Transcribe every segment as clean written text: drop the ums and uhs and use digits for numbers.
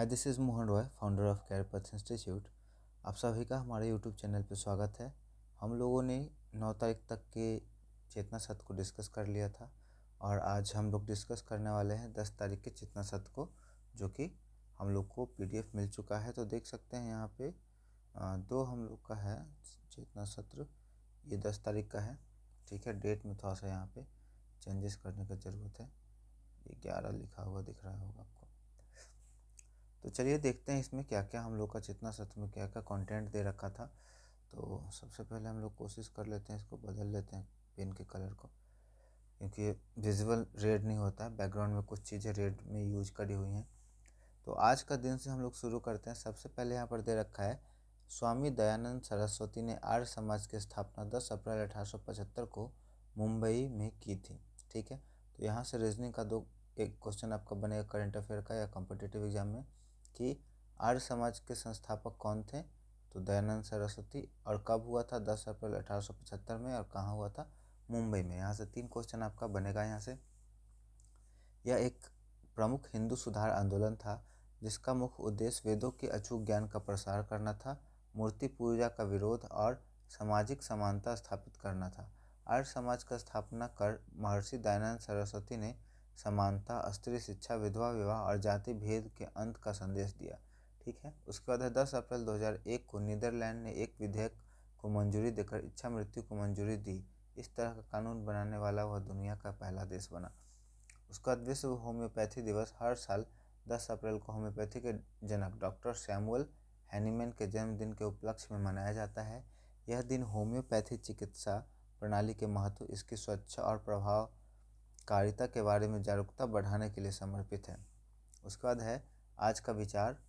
Hi, this is Mohan Roy, founder of career path institute. आप सभी का हमारे यूट्यूब चैनल पर स्वागत है। हम लोगों ने 9 तारीख तक के चेतना सत्र को डिस्कस कर लिया था और आज हम लोग डिस्कस करने वाले हैं 10 तारीख के चेतना सत्र को, जो कि हम लोग को पीडीएफ मिल चुका है। तो देख सकते हैं यहाँ पे दो हम लोग का है चेतना सत्र। ये 10 तारीख का है, ठीक है। डेट में थोड़ा सा यहाँ पे चेंजेस करने की ज़रूरत है। ये 11 लिखा हुआ दिख रहा होगा आपको। तो चलिए देखते हैं इसमें क्या क्या हम लोग का चेतना सत्र में क्या क्या कंटेंट दे रखा था। तो सबसे पहले हम लोग कोशिश कर लेते हैं, इसको बदल लेते हैं पेन के कलर को, क्योंकि विजुअल रेड नहीं होता है, बैकग्राउंड में कुछ चीज़ें रेड में यूज करी हुई हैं। तो आज का दिन से हम लोग शुरू करते हैं। सबसे पहले यहाँ पर दे रखा है, स्वामी दयानंद सरस्वती ने आर्य समाज की स्थापना 10 अप्रैल 1875 को मुंबई में की थी, ठीक है। तो यहाँ से रीजनिंग का एक क्वेश्चन आपका बनेगा करंट अफेयर का या कॉम्पिटिटिव एग्जाम में, कि आर्य समाज के संस्थापक कौन थे। तो दयानंद सरस्वती। और कब हुआ था? 10 अप्रैल 1875 में। और कहाँ हुआ था? मुंबई में। यहाँ से 3 क्वेश्चन आपका बनेगा। यहाँ से यह एक प्रमुख हिंदू सुधार आंदोलन था जिसका मुख्य उद्देश्य वेदों के अचूक ज्ञान का प्रसार करना था, मूर्ति पूजा का विरोध और सामाजिक समानता स्थापित करना था। आर्य समाज का स्थापना कर महर्षि दयानंद सरस्वती ने समानता, स्त्री शिक्षा, विधवा विवाह और जाति भेद के अंत का संदेश दिया, ठीक है। उसके बाद है 10 अप्रैल 2001 को नीदरलैंड ने एक विधेयक को मंजूरी देकर इच्छा मृत्यु को मंजूरी दी। इस तरह का कानून बनाने वाला वह दुनिया का पहला देश बना। उसका बाद विश्व होम्योपैथी दिवस हर साल 10 अप्रैल को होम्योपैथी के जनक डॉक्टर सैमुअल हैनीमैन के जन्मदिन के उपलक्ष्य में मनाया जाता है। यह दिन होम्योपैथी चिकित्सा प्रणाली के महत्व, इसकी स्वच्छता और प्रभावकारिता के बारे में जागरूकता बढ़ाने के लिए समर्पित है। उसके बाद है आज का विचार,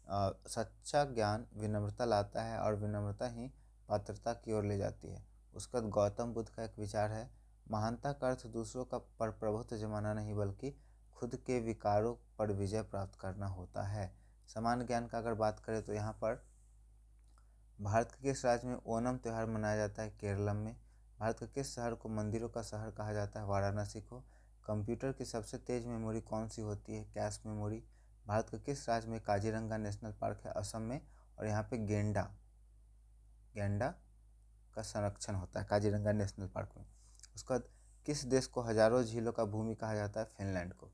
सच्चा ज्ञान विनम्रता लाता है और विनम्रता ही पात्रता की ओर ले जाती है। उसका बाद गौतम बुद्ध का एक विचार है, महानता का अर्थ दूसरों का पर प्रभुत्व जमाना नहीं बल्कि खुद के विकारों पर विजय प्राप्त करना होता है। समान ज्ञान का अगर बात करें तो यहाँ पर भारत के किस राज्य में ओणम त्यौहार मनाया जाता है? केरलम में। भारत के किस शहर को मंदिरों का शहर कहा जाता है? वाराणसी को। कंप्यूटर की सबसे तेज मेमोरी कौन सी होती है? Cache memory. भारत के किस राज्य में काजीरंगा नेशनल पार्क है? असम में। और यहाँ पे गेंडा का संरक्षण होता है काजीरंगा नेशनल पार्क में। उसके बाद किस देश को हजारों झीलों का भूमि कहा जाता है? फिनलैंड को।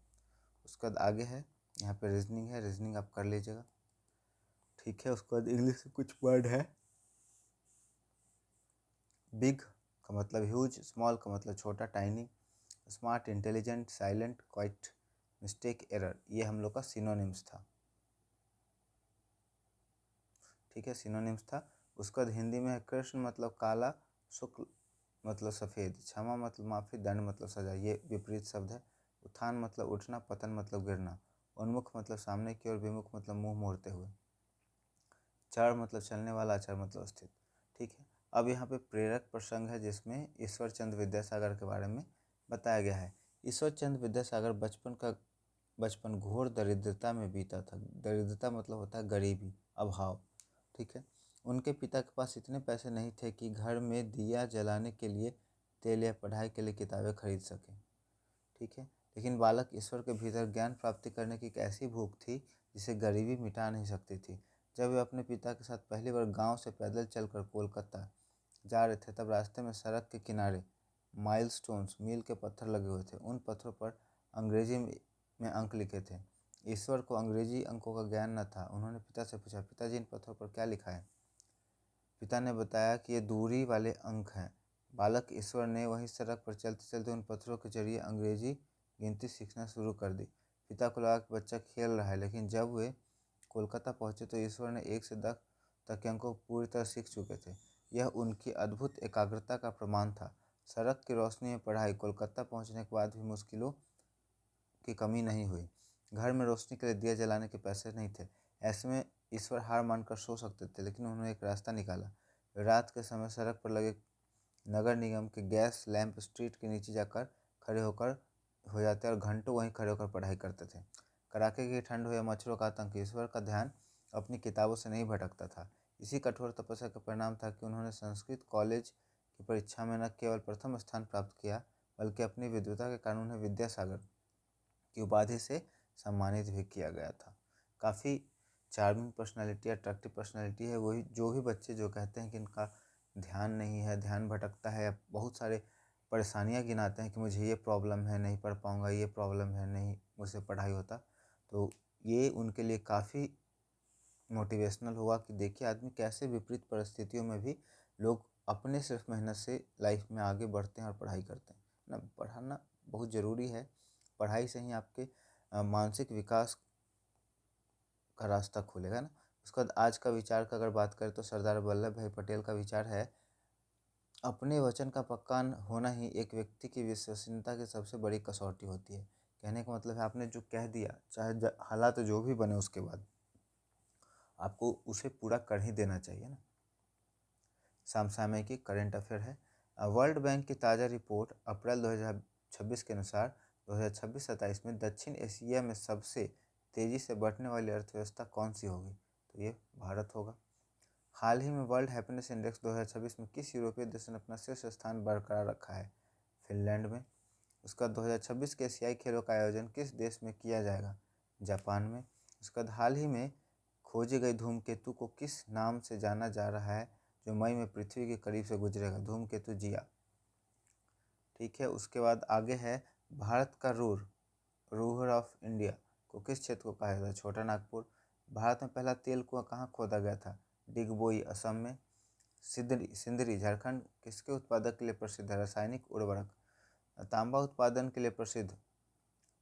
उसके बाद आगे है, यहाँ पे रीजनिंग है, रीजनिंग आप कर लीजिएगा, ठीक है। उसके बाद इंग्लिश से कुछ वर्ड है। बिग का मतलब ह्यूज, स्मॉल का मतलब छोटा tiny, smart intelligent, silent, quite, mistake, error, ये हम लोग का सिनोनिम्स था, ठीक है, सिनोनिम्स था। उसके बाद हिंदी में है, कृष्ण मतलब काला, शुक्ल मतलब सफ़ेद, क्षमा मतलब माफ़ी, दंड मतलब सजा, ये विपरीत शब्द है। उत्थान मतलब उठना, पतन मतलब गिरना, उन्मुख मतलब सामने की ओर, विमुख मतलब मुंह मोड़ते हुए, चर मतलब चलने वाला, अचर मतलब स्थित, ठीक है। अब यहाँ पे प्रेरक प्रसंग है जिसमें ईश्वर चंद्र विद्यासागर के बारे में बताया गया है। ईश्वर चंद्र विद्यासागर बचपन घोर दरिद्रता में बीता था। दरिद्रता मतलब होता है गरीबी, अभाव, ठीक है। उनके पिता के पास इतने पैसे नहीं थे कि घर में दिया जलाने के लिए तेल या पढ़ाई के लिए किताबें खरीद सकें, ठीक है। लेकिन बालक ईश्वर के भीतर ज्ञान प्राप्ति करने की एक ऐसी भूख थी जिसे गरीबी मिटा नहीं सकती थी। जब वे अपने पिता के साथ पहली बार गांव से पैदल चलकर कोलकाता जा रहे थे, तब रास्ते में सड़क के किनारे माइलस्टोन्स, मील के पत्थर लगे हुए थे। उन पत्थरों पर अंग्रेजी में अंक लिखे थे। ईश्वर को अंग्रेजी अंकों का ज्ञान न था। उन्होंने पिता से पूछा, पिताजी इन पत्थरों पर क्या लिखा है? पिता ने बताया कि ये दूरी वाले अंक हैं। बालक ईश्वर ने वही सड़क पर चलते चलते उन पत्थरों के जरिए अंग्रेजी गिनती सीखना शुरू कर दी। पिता को लगा कि बच्चा खेल रहा है, लेकिन जब वे कोलकाता पहुंचे तो ईश्वर ने 1 से 10 तक के अंकों को पूरी तरह सीख चुके थे। यह उनकी अद्भुत एकाग्रता का प्रमाण था। सड़क की रोशनी में पढ़ाई। कोलकाता पहुंचने के बाद भी मुश्किलों की कमी नहीं हुई। घर में रोशनी के लिए दिया जलाने के पैसे नहीं थे। ऐसे में ईश्वर हार मानकर सो सकते थे, लेकिन उन्होंने एक रास्ता निकाला। रात के समय सड़क पर लगे नगर निगम के गैस लैंप स्ट्रीट के नीचे जाकर खड़े होकर हो जाते और घंटों वहीं खड़े होकर पढ़ाई करते थे। कड़ाके की ठंड हो या मच्छरों का आतंक, ईश्वर का ध्यान अपनी किताबों से नहीं भटकता था। इसी कठोर तपस्या का परिणाम था कि उन्होंने संस्कृत कॉलेज की परीक्षा में न केवल प्रथम स्थान प्राप्त किया, बल्कि अपनी विद्वता के कारण उन्हें विद्यासागर की उपाधि से सम्मानित भी किया गया था। काफ़ी चार्मिंग पर्सनैलिटी, अट्रैक्टिव पर्सनैलिटी है। वही जो भी बच्चे जो कहते हैं कि इनका ध्यान नहीं है, ध्यान भटकता है, या बहुत सारे परेशानियाँ गिनाते हैं कि मुझे ये प्रॉब्लम है, नहीं पढ़ पाऊँगा, ये प्रॉब्लम है, नहीं मुझसे पढ़ाई होता, तो ये उनके लिए काफ़ी मोटिवेशनल होगा कि देखिए आदमी कैसे विपरीत परिस्थितियों में भी लोग अपने सिर्फ मेहनत से लाइफ में आगे बढ़ते हैं और पढ़ाई करते हैं ना। पढ़ाना बहुत ज़रूरी है। पढ़ाई से ही आपके मानसिक विकास का रास्ता खुलेगा ना। उसके बाद आज का विचार का अगर बात करें तो सरदार वल्लभ भाई पटेल का विचार है, अपने वचन का पक्का होना ही एक व्यक्ति की विश्वसनीयता की सबसे बड़ी कसौटी होती है। कहने का मतलब है आपने जो कह दिया, चाहे हालात जो भी बने, उसके बाद आपको उसे पूरा कर ही देना चाहिए ना। समसामयिक करंट अफेयर है। वर्ल्ड बैंक की ताज़ा रिपोर्ट अप्रैल 2026 के अनुसार 2026-27 में दक्षिण एशिया में सबसे तेज़ी से बढ़ने वाली अर्थव्यवस्था कौन सी होगी? तो ये भारत होगा। हाल ही में वर्ल्ड हैप्पीनेस इंडेक्स 2026 में किस यूरोपीय देश ने अपना शीर्ष स्थान बरकरार रखा है? फिनलैंड में। उसका 2026 के एशियाई खेलों का आयोजन किस देश में किया जाएगा? जापान में। उसके बाद हाल ही में खोजी गई धूमकेतु को किस नाम से जाना जा रहा है जो मई में पृथ्वी के करीब से गुजरेगा? धूमकेतु जिया। ठीक है, उसके बाद आगे है, भारत का रूर ऑफ इंडिया को किस क्षेत्र को कहा जाता है? छोटा नागपुर। भारत में पहला तेल कुआं कहाँ खोदा गया था? डिगबोई असम में। सिंदरी झारखंड किसके उत्पादक के लिए प्रसिद्ध है? रासायनिक उर्वरक। तांबा उत्पादन के लिए प्रसिद्ध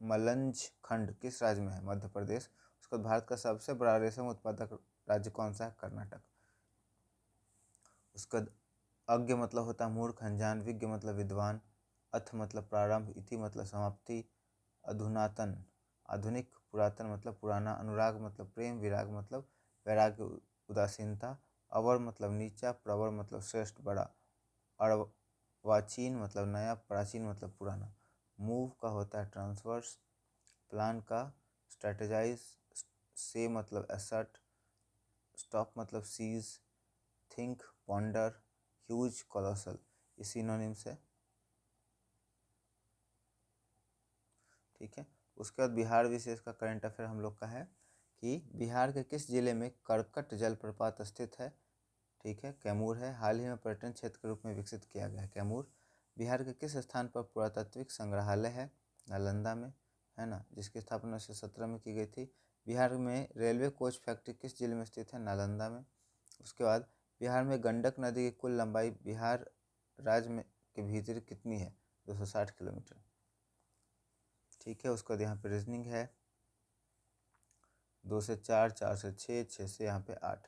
मलंज खंड किस राज्य में है? मध्य प्रदेश। उसके बाद भारत का सबसे बड़ा रेशम उत्पादक राज्य कौन सा है? कर्नाटक। उसका अज्ञ मतलब होता है मूर्ख, अनजान, विज्ञ मतलब विद्वान, अथ मतलब प्रारंभ, इति मतलब समाप्ति, अधुनातन आधुनिक, पुरातन मतलब पुराना, अनुराग मतलब प्रेम, विराग मतलब वैराग्य, उदासीनता, अवर मतलब नीचा, प्रवर मतलब श्रेष्ठ बड़ा, अर्वाचीन मतलब नया, प्राचीन मतलब पुराना। मूव का होता है ट्रांसवर्स, प्लान का स्ट्रेटेजाइज, से मतलब असर्ट, स्टॉप मतलब cease, think ponder, huge colossal, ये सिनोनिम्स है। ठीक है, उसके बाद बिहार विशेष का करंट अफेयर हम लोग का है कि बिहार के किस जिले में करकट जलप्रपात स्थित है? ठीक है, कैमूर है। हाल ही में पर्यटन क्षेत्र के रूप में विकसित किया गया है कैमूर। बिहार के किस स्थान पर पुरातात्विक संग्रहालय है? नालंदा में, है ना, जिसकी स्थापना 1917 में की गई थी। बिहार में रेलवे कोच फैक्ट्री किस जिले में स्थित है? नालंदा में। उसके बाद बिहार में गंडक नदी की कुल लंबाई बिहार राज्य में के भीतर कितनी है? 260 किलोमीटर। ठीक है, उसके बाद यहाँ पे रीजनिंग है, 2 से 4, 4 से 6, 6 से यहाँ पे 8।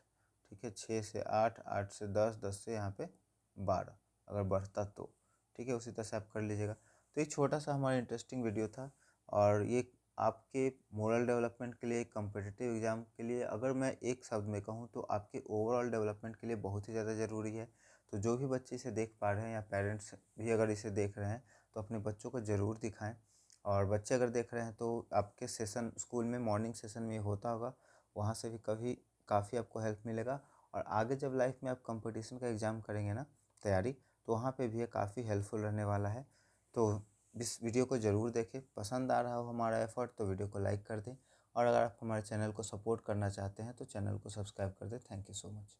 ठीक है, 6 से 8, 8 से 10, 10 से यहाँ पे 12 अगर बढ़ता तो। ठीक है, उसी तरह से आप कर लीजिएगा। तो ये छोटा सा हमारा इंटरेस्टिंग वीडियो था, और ये आपके मोरल डेवलपमेंट के लिए, कम्पिटिटिव एग्ज़ाम के लिए, अगर मैं एक शब्द में कहूँ तो आपके ओवरऑल डेवलपमेंट के लिए बहुत ही ज़्यादा ज़रूरी है। तो जो भी बच्चे इसे देख पा रहे हैं, या पेरेंट्स भी अगर इसे देख रहे हैं, तो अपने बच्चों को ज़रूर दिखाएं। और बच्चे अगर देख रहे हैं तो आपके सेशन स्कूल में मॉर्निंग सेशन में होता होगा, वहाँ से भी कभी काफ़ी आपको हेल्प मिलेगा। और आगे जब लाइफ में आप कंपटीशन का एग्ज़ाम करेंगे ना, तैयारी, तो वहाँ पे भी ये काफ़ी हेल्पफुल रहने वाला है। तो इस वीडियो को ज़रूर देखें। पसंद आ रहा हो हमारा एफर्ट तो वीडियो को लाइक कर दें, और अगर आप हमारे चैनल को सपोर्ट करना चाहते हैं तो चैनल को सब्सक्राइब कर दें। Thank you so much.